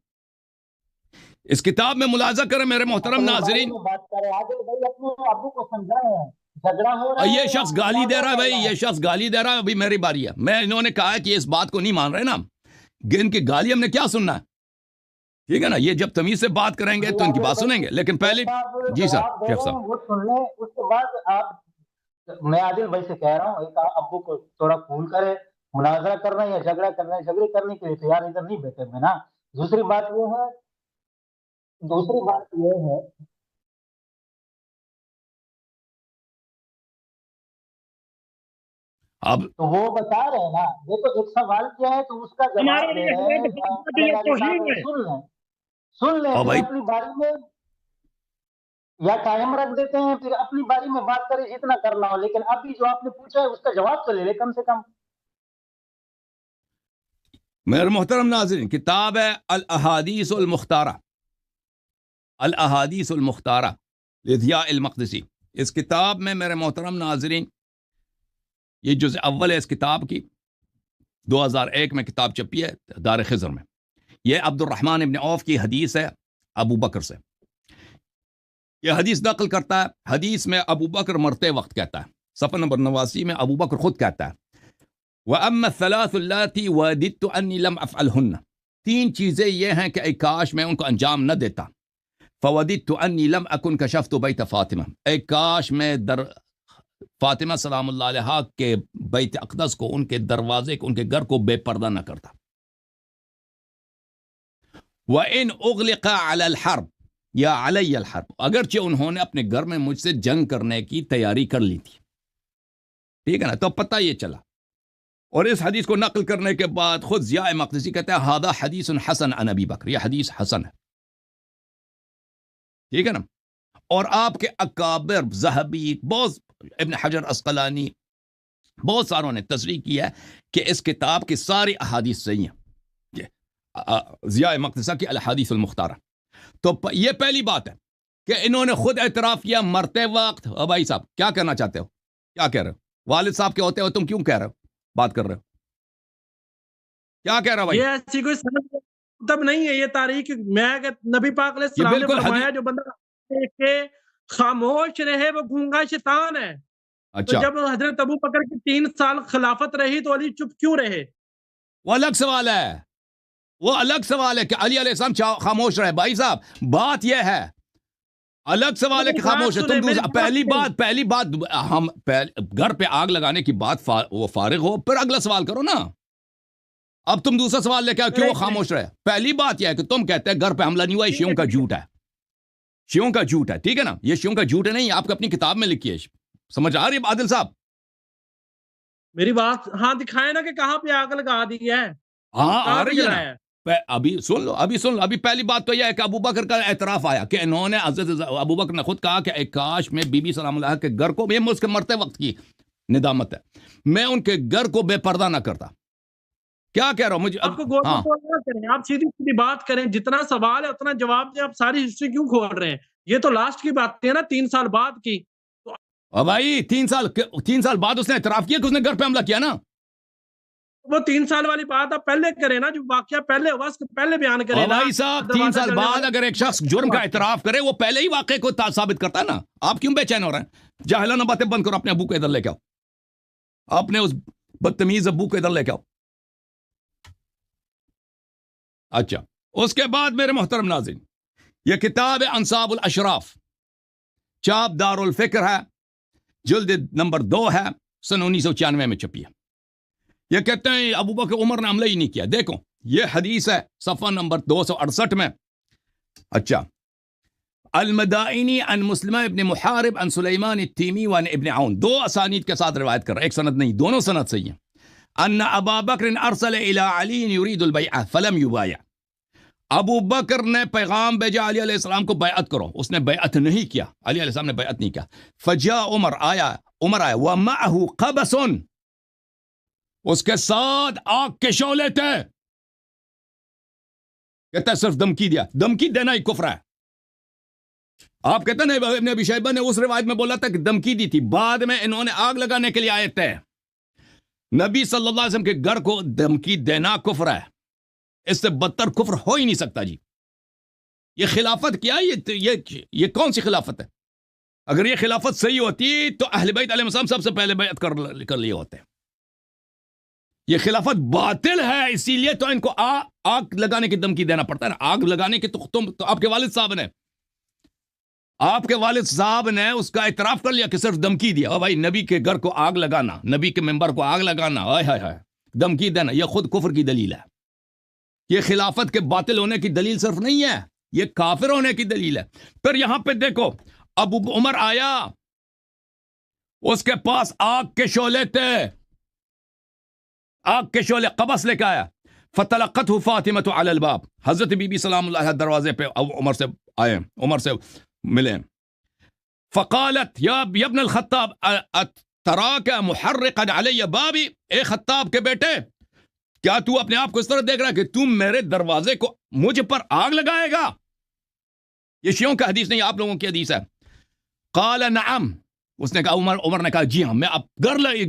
Speaker 2: اس کتاب میں ملاحظہ کریں میرے محترم ناظرین، یہ شخص گالی دے رہا ہے بھائی، یہ شخص گالی دے رہا ہے. ابھی میری باری ہے، میں انہوں نے کہا ہے کہ اس بات کو نہیں مان رہے نا، ان کی گالی ہم نے کیا سننا ہے، ٹھیک ہے نا. یہ جب تمیز سے بات کریں گے تو ان کی بات سنیں گے، لیکن پہلے جی سر شیخ صاحب،
Speaker 3: وہ سن لیں. اس کے بعد آپ، میں عادل بھائی سے کہہ رہا ہوں، ایک ابو کو تھوڑا کول کرے، مناظرہ کرنا یا جھگڑا کرنا ہے، جھگڑے کرنے کے لیے تیار ادھر نہیں بیٹھے میں نا. دوسری بات یہ ہے
Speaker 2: اب
Speaker 3: تو وہ بتا رہے ہیں نا، دیکھو ایک سوال کیا ہے تو اس کا
Speaker 1: ہمارے
Speaker 3: جواب دے
Speaker 1: لیے
Speaker 3: رہے ہیں،
Speaker 1: حیات فاطمہ کی یہ
Speaker 3: اللہ علیہ
Speaker 1: توہین
Speaker 3: صاحب
Speaker 1: ہے۔
Speaker 3: سن لیں
Speaker 2: اور
Speaker 3: پھر
Speaker 2: بھائی
Speaker 3: اپنی باری میں یا قائم رکھ دیتے ہیں، پھر اپنی باری میں بات کریں جتنا کرنا ہو، لیکن ابھی جو آپ نے پوچھا ہے اس کا جواب تو لے لے کم سے کم۔
Speaker 2: میرے محترم ناظرین، کتاب ہے الاحادیث المختارہ، الاحادیث المختارہ لضیاء المقدسی۔ اس کتاب میں میرے محترم ناظرین، یہ جزء اول ہے اس کتاب کی، 2001 میں کتاب چھپی ہے دار خضر میں۔ یہ عبد الرحمن ابن عوف کی حدیث ہے ابو بکر سے۔ یہ حدیث نقل کرتا ہے، حدیث میں ابو بکر مرتے وقت کہتا ہے، صفحہ نمبر 89 میں ابو بکر خود کہتا ہے، وَأَمَّا الثَّلَاثُ اللَّاتِي وَدِدتُّ أَنِّي لَمْ أَفْعَلْهُنَّ، تین چیزیں یہ ہیں کہ اے کاش میں ان کو انجام نہ دیتا۔ فَوَدِدتُّ أَنِّي لَمْ أَكُنْ كَشَفْتُ بَيْتَ فاطمہ، اے کاش میں فاطمہ سلام اللہ علیہا کے بیت اقدس کو، ان کے دروازے کو، ان کے گھر کو بے پردہ نہ کرتا۔ وَإِنْ أُغْلِقَ عَلَى الْحَرْبِ یا عَلَيَّ الْحَرْبِ، اگرچہ انہوں نے اپنے گھر میں مجھ سے جنگ کرنے کی تیاری کر لی تھی، ٹھیک ہے نا، تو پتہ یہ چلا۔ اور اس حدیث کو نقل کرنے کے بعد خود ضیاء مقدسی کہتے ہیں ھذا حدیث حسن عن ابی بکر، یہ حدیث حسن ہے، ٹھیک ہے نا۔ اور آپ کے اکابر ذہبی، بہت ابن حجر عسقلانی، بہت ساروں نے تصریح کی ہے کہ اس کتاب کی ساری احادیث صحیح ہیں، ضیاء مقدسہ کی الاحادیث المختارہ۔ تو یہ پہلی بات ہے کہ انہوں نے خود اعتراف کیا مرتے وقت۔ بھائی صاحب کیا کہنا چاہتے ہو، کیا کہہ رہے ہو؟ والد صاحب کے ہوتے ہو تم کیوں کہہ رہے ہو، بات کر رہے ہو، کیا کہہ رہا ہو بھائی؟
Speaker 1: یہ ایسی کوئی سند تب نہیں ہے، یہ تاریخ میں کہ نبی پاک علیہ
Speaker 2: یہ
Speaker 1: السلام نے
Speaker 2: بالکل
Speaker 1: فرمایا جو بندہ دیکھ کے خاموش رہے وہ گونگا شیطان ہے۔ تو
Speaker 2: اچھا،
Speaker 1: جب حضرت ابو بکر کی 3 سال خلافت رہی تو علی چپ کیوں رہے؟
Speaker 2: وہ الگ سوال ہے، وہ الگ سوال ہے کہ علی علیہ السلام خاموش رہے۔ بھائی صاحب بات یہ ہے، الگ سوال ہے کہ خاموش ہے۔ تم پہلی بات ہم گھر پہ آگ لگانے کی بات وہ فارغ ہو، پھر اگلا سوال کرو نا۔ اب تم دوسرا سوال لے کے کیوں وہ خاموش رہے؟ پہلی بات یہ ہے کہ تم کہتے ہیں گھر پہ حملہ نہیں ہوا، یہ شیعوں کا جھوٹ ہے، شیعوں کا جھوٹ ہے، ٹھیک ہے نا، یہ شیعوں کا جھوٹ ہے، نہیں آپ کو اپنی کتاب میں لکھی ہے۔ سمجھ آ رہی ہے عادل صاحب؟
Speaker 1: میری بات ہاں دکھائے نا کہ کہاں پہ آگ لگا دی ہے،
Speaker 2: ہاں
Speaker 1: کہاں
Speaker 2: آ
Speaker 1: پہ
Speaker 2: رہی ہے
Speaker 1: جلایا ہے؟
Speaker 2: نا، ابھی سن لو، ابھی پہلی بات تو یہ ہے کہ ابو بکر کا اعتراف آیا کہ انہوں نے، حضرت ابو بکر نے خود کہا کہ اے کاش میں بی بی سلام اللہ کے گھر کو، یہ اس کے مرتے وقت کی ندامت ہے، میں ان کے گھر کو بے پردہ نہ کرتا۔ کیا کہہ رہا ہوں مجھے؟
Speaker 1: آپ کو گول
Speaker 2: ہاں
Speaker 1: نہ کریں، آپ سیدھی سیدھی بات کریں، جتنا سوال ہے اتنا جواب دیں، آپ ساری ہسٹری کیوں کھول رہے ہیں؟ یہ تو لاسٹ کی بات ہے نا 3 سال بعد کی۔
Speaker 2: بھائی 3 سال بعد اس نے اعتراف کیا کہ اس نے گھر پہ حملہ کیا نا۔
Speaker 1: وہ 3 سال والی بات آپ پہلے کریں نا، جو واقعہ پہلے ہوا اس کو پہلے بیان کریں نا۔
Speaker 2: بھائی صاحب 3 سال بعد اگر ایک شخص جرم کا اعتراف کرے وہ پہلے ہی واقعے کو ثابت کرتا ہے نا۔ آپ کیوں بے چین ہو رہے ہیں؟ جاہلانہ باتیں بند کرو، اپنے ابو کو ادھر لے کے آؤ، اپنے اس بدتمیز ابو کو ادھر لے کے آؤ۔ اچھا، اس کے بعد میرے محترم ناظرین، یہ کتاب ہے انصاب الاشراف، چاپ دار الفکر ہے، جلد نمبر 2 ہے، سن 1996 میں چھپی ہے۔ یہ کہتے ہیں ابو بکر عمر نے حملہ ہی نہیں کیا۔ دیکھو یہ حدیث ہے صفحہ نمبر 268 میں۔ اچھا، المدائنی عن مسلمہ ابن محارب عن سلیمان التیمی وعن ابن عون، 2 اسانید کے ساتھ روایت کر رہا ہے، ایک سند نہیں، دونوں سند صحیح ہیں۔ ان ابا بکر ارسل الى علی یرید البیعہ فلم یبایع، ابو بکر نے پیغام بھیجا علی علیہ السلام کو بیعت کرو، اس نے بیعت نہیں کیا، علی علیہ السلام نے بیعت نہیں کیا۔ فجاء عمر آیا ومعه قبس، اس کے ساتھ آگ کے شعلے تھے۔ کہتا ہے صرف دھمکی دیا، دھمکی دینا ہی کفر ہے۔ آپ کہتے ہیں ابن ابی شیبہ نے اس روایت میں بولا تھا کہ دھمکی دی تھی، بعد میں انہوں نے آگ لگانے کے لیے آئے تھے۔ نبی صلی اللہ علیہ وسلم کے گھر کو دھمکی دینا کفر ہے، اس سے بدتر کفر ہو ہی نہیں سکتا جی۔ یہ خلافت کیا، یہ کون سی خلافت ہے؟ اگر یہ خلافت صحیح ہوتی تو اہل بیت علیہ السلام سب سے پہلے بیعت کر لیے ہوتے۔ یہ خلافت باطل ہے، اسی لیے تو ان کو آگ لگانے کی دھمکی دینا پڑتا ہے نا۔ آگ لگانے کی تو آپ کے والد صاحب نے اس کا اعتراف کر لیا کہ صرف دھمکی دیا۔ او بھائی نبی کے گھر کو آگ لگانا، نبی کے ممبر کو آگ لگانا، ہائے دھمکی دینا، یہ خود کفر کی دلیل ہے۔ یہ خلافت کے باطل ہونے کی دلیل صرف نہیں ہے، یہ کافر ہونے کی دلیل ہے۔ پھر یہاں پہ دیکھو، ابو عمر آیا، اس کے پاس آگ کے شعلے تھے، آگ کے شعلے قبس لے کے آیا. فتلقته فاطمۃ علی الباب. حضرت بی بی سلام اللہ علیہ دروازے پہ عمر سے آئے, عمر سے ملے. فقالت یا ابن الخطاب تراک محرقا علی بابی. اے خطاب کے بیٹے, کیا تو اپنے آپ کو اس طرح دیکھ رہا ہے کہ تم میرے دروازے کو مجھ پر آگ لگائے گا؟ یہ شیعوں کا حدیث نہیں, آپ لوگوں کی حدیث ہے. قال نعم. اس نے کہا, عمر نے کہا جی ہاں, میں اب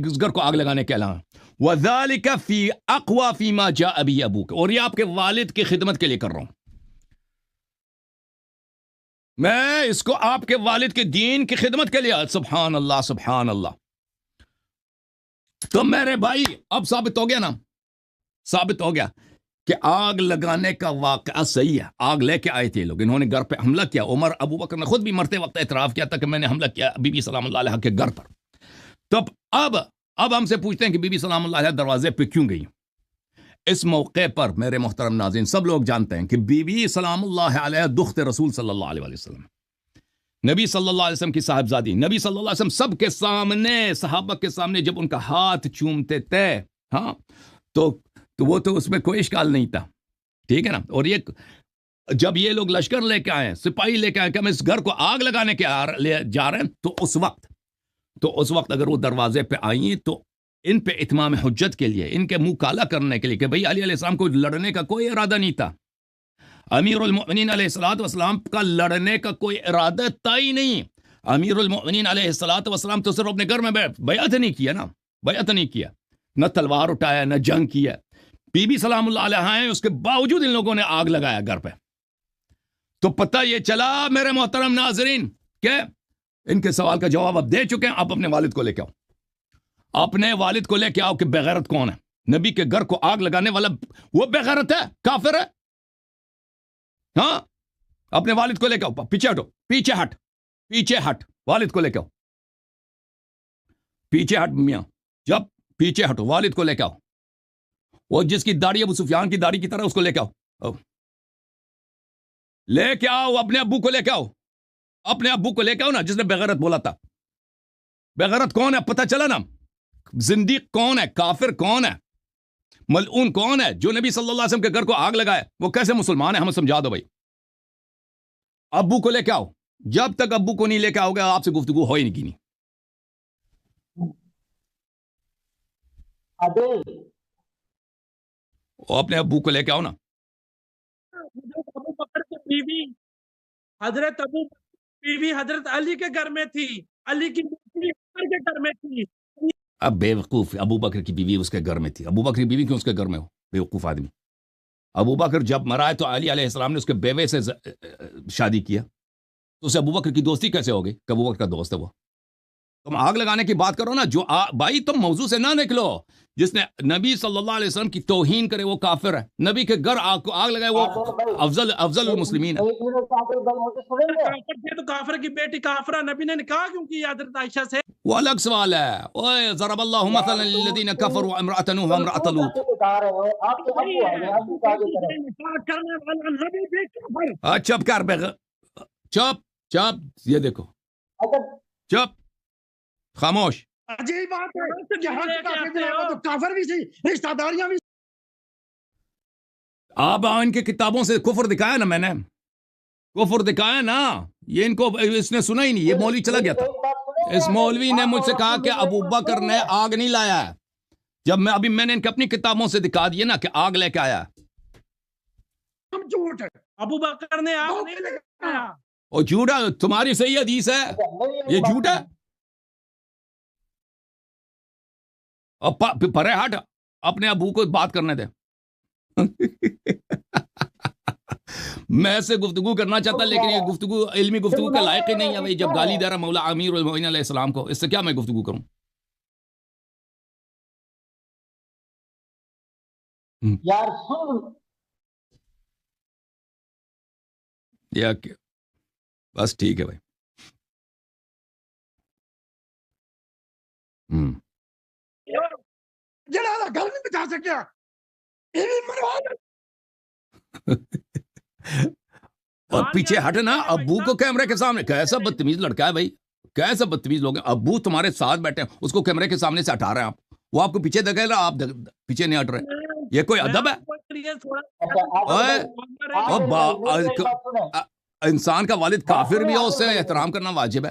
Speaker 2: اس گھر کو آگ لگانے کے علاوہ. وَذَلِكَ فِي أَقْوَى فِي مَا جَاءَ بِهِ أَبُوكَ. اور یہ آپ کے والد کی خدمت کے لیے کر رہا ہوں. میں اس کو آپ کے والد کے دین کی خدمت کے لیے. سبحان اللہ سبحان اللہ. تو میرے بھائی اب ثابت ہو گیا نا, ثابت ہو گیا کہ آگ لگانے کا واقعہ صحیح ہے. آگ لے کے آئے تھے لوگ, انہوں نے گھر پہ حملہ کیا. عمر ابو بکر نے خود بھی مرتے وقت اعتراف کیا تھا کہ میں نے حملہ کیا بی بی سلام اللہ علیہ کے گھر پر. تو اب ہم سے پوچھتے ہیں کہ بی بی سلام اللہ علیہ دروازے پہ کیوں گئی؟ اس موقع پر میرے محترم ناظرین سب لوگ جانتے ہیں کہ بی بی سلام اللہ علیہ دخت رسول صلی اللہ علیہ وسلم, نبی صلی اللہ علیہ وسلم کی صاحبزادی. نبی صلی اللہ علیہ وسلم سب کے سامنے, صحابہ کے سامنے جب ان کا ہاتھ چومتے تھے, ہاں, تو وہ تو اس میں کوئی اشکال نہیں تھا, ٹھیک ہے نا. اور یہ جب یہ لوگ لشکر لے کے آئے, سپاہی لے کے آئے کہ ہم اس گھر کو آگ لگانے کے لے جا رہے ہیں, تو اس وقت اگر وہ دروازے پہ آئیں تو ان پہ اتمام حجت کے لیے, ان کے منہ کالا کرنے کے لیے کہ بھئی علی علیہ السلام کو لڑنے کا کوئی ارادہ نہیں تھا. امیر المؤمنین علیہ الصلوۃ والسلام کا لڑنے کا کوئی ارادہ تھا ہی نہیں. امیر المؤمنین علیہ الصلوۃ والسلام تو صرف اپنے گھر میں بیعت نہیں کیا نا, بیعت نہیں کیا, نہ تلوار اٹھایا, نہ جنگ کیا. بی بی سلام اللہ علیہ ہیں, اس کے باوجود ان لوگوں نے آگ لگایا گھر پہ. تو پتہ یہ چلا میرے محترم ناظرین کہ ان کے سوال کا جواب اب دے چکے ہیں. آپ اپنے والد کو لے کے آؤ, اپنے والد کو لے کے آؤ کہ بغیرت کون ہے. نبی کے گھر کو آگ لگانے والا وہ بغیرت ہے, کافر ہے. ہاں, اپنے والد کو لے کے آؤ. پیچھے ہٹو, پیچھے ہٹ, والد کو لے کے آؤ, پیچھے ہٹ میاں, جب پیچھے ہٹو, والد کو لے کے آؤ. وہ جس کی داڑھی ابو سفیان کی داڑھی کی طرح, اس کو لے کے آؤ, لے کے آؤ. اپنے ابو کو لے کے آؤ, اپنے ابو کو لے کے آؤ نا, جس نے بغیرت بولا تھا. بغیرت کون ہے پتہ چلا نا. زندیق کون ہے, کافر کون ہے, ملعون کون ہے جو نبی صلی اللہ علیہ وسلم کے گھر کو آگ لگائے. وہ کیسے مسلمان ہے, ہمیں سمجھا دو بھائی. ابو کو لے کے آؤ. جب تک ابو کو نہیں لے کے آؤ گے آپ سے گفتگو ہو ہی نہیں کی. اپنے ابو کو لے کے آؤ نا.
Speaker 1: ابو بکر کی بیوی حضرت ابو بیوی حضرت علی کے گھر میں تھی, علی کی بیوی عمر کے گھر میں تھی.
Speaker 2: اب بے وقوف, ابو بکر کی بیوی اس کے گھر میں تھی. ابو بکر کی بیوی کیوں اس کے گھر میں ہو, بے وقوف آدمی. ابو بکر جب مرا ہے تو علی علیہ السلام نے اس کے بیوے سے شادی کیا, تو اسے ابو بکر کی دوستی کیسے ہوگی کہ ابو بکر کا دوست ہے وہ. تم آگ لگانے کی بات کرو نا, جو بھائی تم موضوع سے نہ نکلو. جس نے نبی صلی اللہ علیہ وسلم کی توہین کرے وہ کافر ہے, نبی کے گھر آگ لگائے وہ افضل المسلمین ہے.
Speaker 1: تو کافر کی بیٹی کافرہ, نبی نے نکاح کیوں کیا حضرت عائشہ سے؟
Speaker 2: وہ الگ سوال ہے. اوے ضرب اللہ مثلا للذین کفروا امرأۃ نوح وامرأۃ لوط. چپ کر بے, چپ, یہ دیکھو, چپ, خاموش.
Speaker 1: عجیب بات ہے, کافر بھی تھی, رشتہ داریاں بھی.
Speaker 2: آپ ان کی کتابوں سے کفر دکھایا نا, میں نے کفر دکھایا نا. یہ ان کو اس نے سنا ہی نہیں. یہ مولوی چلا گیا تھا, اس مولوی نے مجھ سے کہا کہ ابو بکر نے آگ نہیں لایا ہے, جب میں نے ان کی اپنی کتابوں سے دکھا دیا نا کہ آگ لے کے آیا.
Speaker 1: جھوٹ ہے, ابو بکر نے آگ نہیں لگایا.
Speaker 2: اور جھوٹا, تمہاری صحیح حدیث ہے, یہ جھوٹ ہے. پرے ہٹ, اپنے ابو کو بات کرنے دے. میں سے گفتگو کرنا چاہتا, لیکن یہ گفتگو علمی گفتگو کا لائق ہی نہیں ہے. جب گالی دے رہا مولا امیر المؤمنین علیہ السلام کو, اس سے کیا میں گفتگو کروں.
Speaker 3: یار سن,
Speaker 2: یا بس ٹھیک ہے بھائی.
Speaker 1: جنازہ گھر نہیں بچا سکیا,
Speaker 2: اور پیچھے ہٹ نا ابو کو کیمرے کے سامنے. کیسا بدتمیز لڑکا ہے بھائی, کیسا بدتمیز لوگ ہیں. ابو تمہارے ساتھ بیٹھے ہیں, اس کو کیمرے کے سامنے سے ہٹا رہے ہیں آپ. وہ آپ کو پیچھے دھکیل رہا، آپ پیچھے نہیں ہٹ رہے، یہ کوئی ادب ہے؟ انسان کا والد کافر بھی ہو، اس سے احترام کرنا واجب ہے۔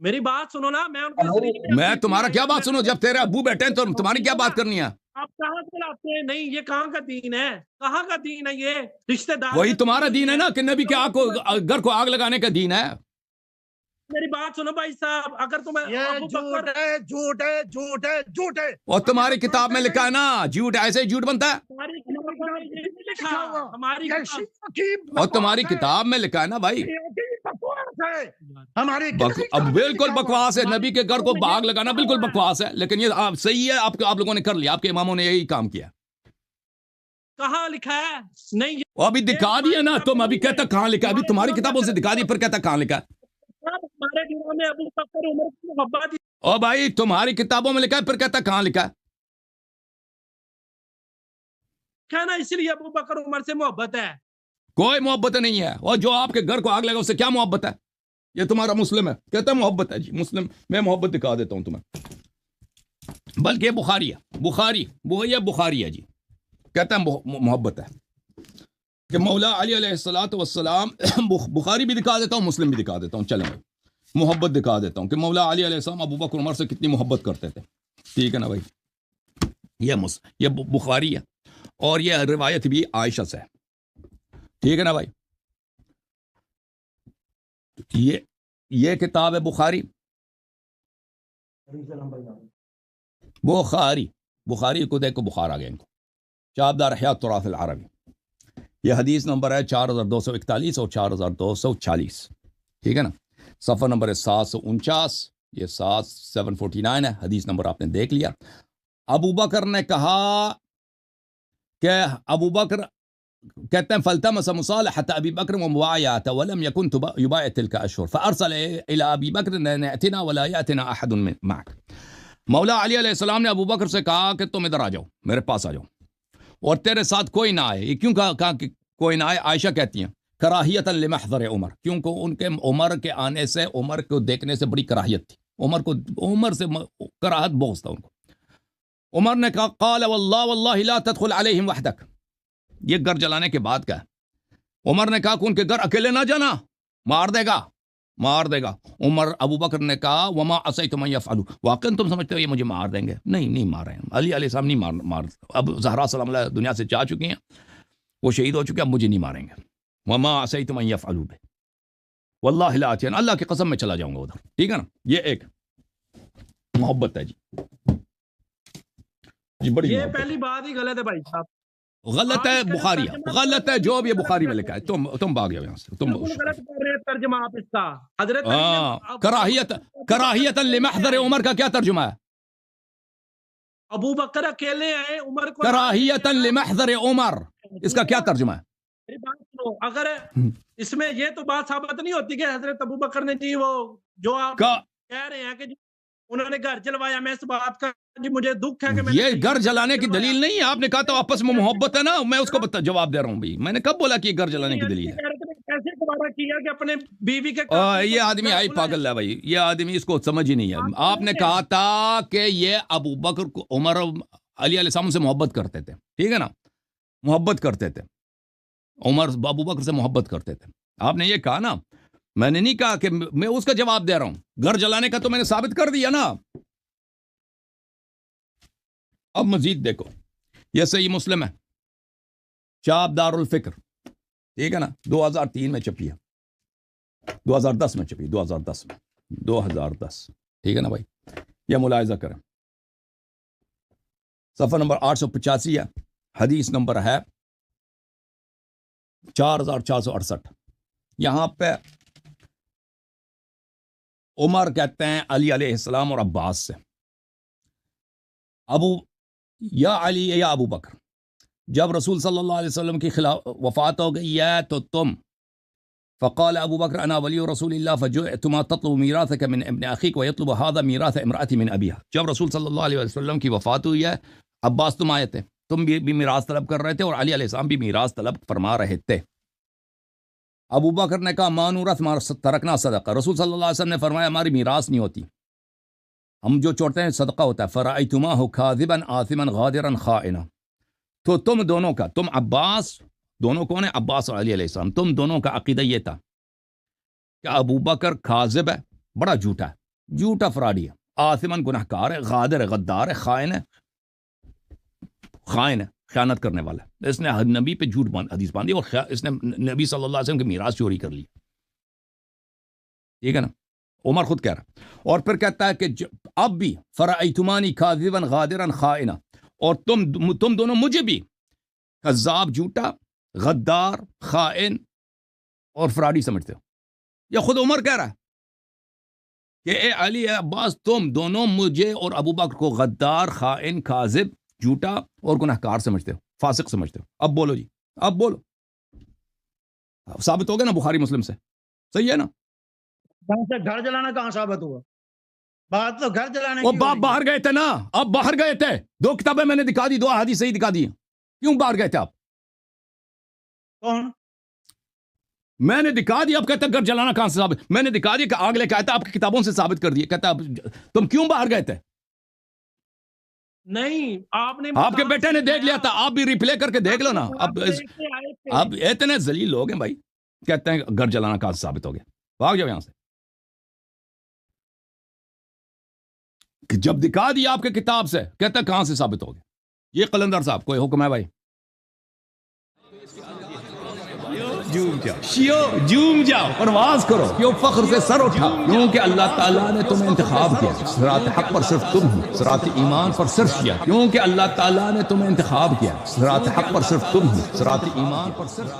Speaker 1: میری بات سنو نا،
Speaker 2: میں تمہارا کیا بات سنو؟ جب تیرے ابو بیٹھے ہیں تو تمہاری کیا بات کرنی ہے؟
Speaker 1: آپ کہاں سے لاتے ہیں؟ نہیں، یہ کہاں کا دین ہے؟ کہاں کا دین ہے یہ؟ رشتہ دار
Speaker 2: وہی تمہارا دین ہے نا کہ نبی کے آگ کو گھر کو آگ لگانے کا دین ہے۔
Speaker 1: میری بات سنو بھائی صاحب، اگر تمہیں جھوٹ ہے
Speaker 2: اور تمہاری کتاب میں لکھا ہے نا، جھوٹ ایسے ہی جھوٹ بنتا ہے، اور تمہاری کتاب میں لکھا ہے نا بھائی، اب بالکل بکواس ہے، نبی کے گھر کو آگ لگانا بالکل بکواس ہے، لیکن یہ صحیح ہے، آپ لوگوں نے کر لیا، آپ کے اماموں نے یہی کام کیا۔
Speaker 1: کہاں لکھا ہے؟ نہیں،
Speaker 2: وہ ابھی دکھا دیا نا، تم ابھی کہتا کہاں لکھا ہے، ابھی تمہاری کتابوں سے دکھا دی، پھر کہتا کہاں لکھا ہے۔ او بھائی تمہاری کتابوں میں لکھا ہے، پھر کہتا کہاں لکھا ہے؟
Speaker 1: کہنا اس لیے ابو بکر عمر سے محبت ہے۔
Speaker 2: کوئی محبت نہیں ہے، اور جو آپ کے گھر کو آگ لگا اس سے کیا محبت ہے؟ یہ تمہارا مسلم ہے، کہتا ہے محبت ہے جی مسلم، میں محبت دکھا دیتا ہوں تمہیں، بلکہ یہ بخاری ہے، یہ بخاری ہے جی، کہتا ہے محبت ہے کہ مولا علی علیہ الصلوۃ والسلام، بخاری بھی دکھا دیتا ہوں، مسلم بھی دکھا دیتا ہوں، چلیں بھائی محبت دکھا دیتا ہوں کہ مولا علی علیہ السلام ابو بکر عمر سے کتنی محبت کرتے تھے، ٹھیک ہے نا بھائی؟ یہ بخاری ہے، اور یہ روایت بھی عائشہ سے ہے، ٹھیک ہے نا بھائی؟ یہ کتاب ہے بخاری کو دیکھو، بخار آ گیا ان کو، شابدار احیاء تراث العربی، یہ حدیث نمبر ہے 4241 اور 4246، ٹھیک ہے نا؟ صفحہ نمبر ہے 749، یہ 749 ہے، حدیث نمبر آپ نے دیکھ لیا۔ ابو بکر نے کہا کہ ابو بکر کہتے ہیں فالتمس مصالحة ابی بکر ومبايعته ولم يكن يبايع تلك الاشهر فارسل الى ابی بکر ان ياتنا ولا ياتنا احد معك۔ مولا علی علیہ السلام نے ابو بکر سے کہا کہ تم ادھر آ جاؤ، میرے پاس آ جاؤ، اور تیرے ساتھ کوئی نہ آئے۔ یہ کیوں کہا کہ کوئی نہ آئے؟ عائشہ کہتی ہیں کراہیت لمحضر عمر، کیونکہ ان کے عمر کے آنے سے، عمر کو دیکھنے سے بڑی کراہیت تھی، عمر سے کراہت بغض تھا ان کو۔ عمر نے کہا قال واللہ لا تدخل علیہم وحدک، یہ گھر جلانے کے بعد کا ہے، عمر نے کہا کہ ان کے گھر اکیلے نہ جانا، مار دے گا۔ ابو بکر نے کہا وما عصیتم ان یفعلوا، واقعا تم سمجھتے ہو یہ مجھے مار دیں گے؟ نہیں مار رہے ہیں، علی علیہ السلام نہیں مار اب زہرا سلام اللہ دنیا سے جا چکی ہیں، وہ شہید ہو چکے، اب مجھے نہیں ماریں گے۔ وما عصیتم ان یفعلوا بہ واللہ لا آتین، اللہ کی قسم میں چلا جاؤں گا ادھر، ٹھیک ہے نا؟ یہ ایک محبت ہے جی بڑی
Speaker 1: یہ پہلی بات ہی غلط ہے بھائی صاحب،
Speaker 2: غلط ہے، بخاری ہے، غلط ہے، جو بھی بخاری میں لکھا ہے، تم بھاگ جاؤ یہاں سے، تم
Speaker 1: غلط کر رہے ہیں ترجمہ آپ اس کا۔ حضرت
Speaker 2: کراہیت لمحضر عمر کا کیا ترجمہ ہے؟
Speaker 1: ابو بکر اکیلے ہیں، عمر کو
Speaker 2: کراہیت لمحضر عمر، اس کا کیا ترجمہ ہے؟
Speaker 1: میری بات سنو، اگر اس میں یہ تو بات ثابت نہیں ہوتی کہ حضرت ابو بکر نے جی وہ جو آپ کہہ رہے ہیں کہ انہوں نے گھر جلوایا، میں اس بات کا جی مجھے دکھ ہے کہ
Speaker 2: یہ گھر جلانے کی دلیل نہیں ہے، آپ نے کہا تو آپس میں محبت ہے نا، میں اس کو جواب دے رہا ہوں بھائی، میں نے کب بولا کہ یہ گھر جلانے کی دلیل ہے؟
Speaker 1: کیسے دوبارہ کیا کہ اپنے بیوی کے
Speaker 2: یہ آدمی آئی پاگل ہے بھائی، یہ آدمی اس کو سمجھ ہی نہیں ہے۔ آپ نے کہا تھا کہ یہ ابو بکر کو، عمر علی علیہ السلام سے محبت کرتے تھے، ٹھیک ہے نا؟ محبت کرتے تھے، عمر ابو بکر سے محبت کرتے تھے، آپ نے یہ کہا نا، میں نے نہیں کہا کہ میں اس کا جواب دے رہا ہوں، گھر جلانے کا تو میں نے ثابت کر دیا نا۔ اب مزید دیکھو، یہ صحیح مسلم ہے، شاب دار الفکر، ٹھیک ہے نا؟ 2003 میں چھپی ہے، 2010 میں چھپی، 2010 ٹھیک ہے نا بھائی؟ یہ ملاحظہ کریں، صفحہ نمبر 885 ہے، حدیث نمبر ہے 4468۔ یہاں پہ عمر کہتے ہیں علی علیہ السلام اور عباس سے، یا علی یا ابو بکر، جب رسول صلی اللہ علیہ وسلم کی وفات ہو گئی ہے تو تم، فقال ابو بکر انا ولی رسول اللہ فجئتما تطلب میراثک من ابن اخیک ویطلب هذا میراث امرأتی من ابیها، جب رسول صلی اللہ علیہ وسلم کی وفات ہوئی ہے، عباس تم آئے تھے، تم بھی میراث طلب کر رہے تھے، اور علی علیہ السلام بھی میراث طلب فرما رہے تھے۔ ابو بکر نے کہا ما نورث ما ترکنا صدقہ، رسول صلی اللہ علیہ وسلم نے فرمایا ہماری میراث نہیں ہوتی، ہم جو چوڑتے ہیں صدقہ ہوتا ہے فرأیتماہ کاذبا آثما غادرا خائنا، تو تم دونوں کا، تم عباس، دونوں کون ہیں؟ عباس اور علی علیہ السلام، تم دونوں کا عقیدہ یہ تھا کہ ابو بکر کاذب ہے، بڑا جھوٹا ہے، جھوٹا فراڈی ہے، آثما گنہکار ہے، غادر ہے، غدار ہے، خائن ہے، خائن ہے، خیانت کرنے والا ہے، اس نے نبی پہ جھوٹ حدیث باندھی اور اس نے نبی صلی اللہ علیہ وسلم کی میراث چوری کر لی، ٹھیک ہے نا؟ عمر خود کہہ رہا، اور پھر کہتا ہے کہ اب بھی فرأیتمانی کاذبا غادرا خائنا، اور تم دونوں مجھے بھی کذاب، جھوٹا، غدار، خائن اور فراڈی سمجھتے ہو۔ یہ خود عمر کہہ رہا ہے کہ اے علی، اے عباس، تم دونوں مجھے اور ابو بکر کو غدار، خائن، کاذب، جھوٹا اور گنہکار سمجھتے ہو، فاسق سمجھتے ہو۔ اب بولو جی، اب بولو، ثابت ہو گیا نا بخاری مسلم سے، صحیح ہے نا؟
Speaker 1: کہاں سے گھر جلانا کہاں ثابت ہوا؟ بات تو گھر جلانے
Speaker 2: وہ
Speaker 1: کی ہو رہی ہے۔
Speaker 2: باہر گئے تھے نا، اب باہر گئے تھے، 2 کتابیں میں نے دکھا دی، 2 احادیث صحیح دکھا دی، کیوں باہر گئے تھے آپ؟
Speaker 1: کون؟
Speaker 2: میں نے دکھا دیا، آپ کہتے ہیں گھر جلانا کہاں سے ثابت؟ میں نے دکھا دیا کہ آگ لے کے آیا تھا، آپ کی کتابوں سے ثابت کر دیا، کہتا تم کیوں باہر گئے تھے؟
Speaker 1: نہیں، آپ نے
Speaker 2: آپ کے بیٹے نے دیکھ لیا تھا، آپ بھی ریپلے کر کے دیکھ لو نا۔ اب اتنے ذلیل لوگ ہیں بھائی، کہتے ہیں گھر جلانا کہاں سے ثابت ہو گیا؟ بھاگ جاؤ یہاں سے، کہ جب دکھا دیا آپ کے کتاب سے، کہتا ہے کہاں سے ثابت ہو گیا؟ یہ قلندر صاحب کوئی حکم ہے بھائی؟ جوم جاؤ، پرواز کرو، کیوں فخر سے سر اٹھا، کیونکہ اللہ تعالیٰ نے تمہیں انتخاب کیا، صراط حق پر صرف تم ہو، صراط ایمان پر صرف کیا، کیونکہ اللہ تعالیٰ نے تمہیں انتخاب کیا، صراط حق پر صرف تم ہو، صراط ایمان پر صرف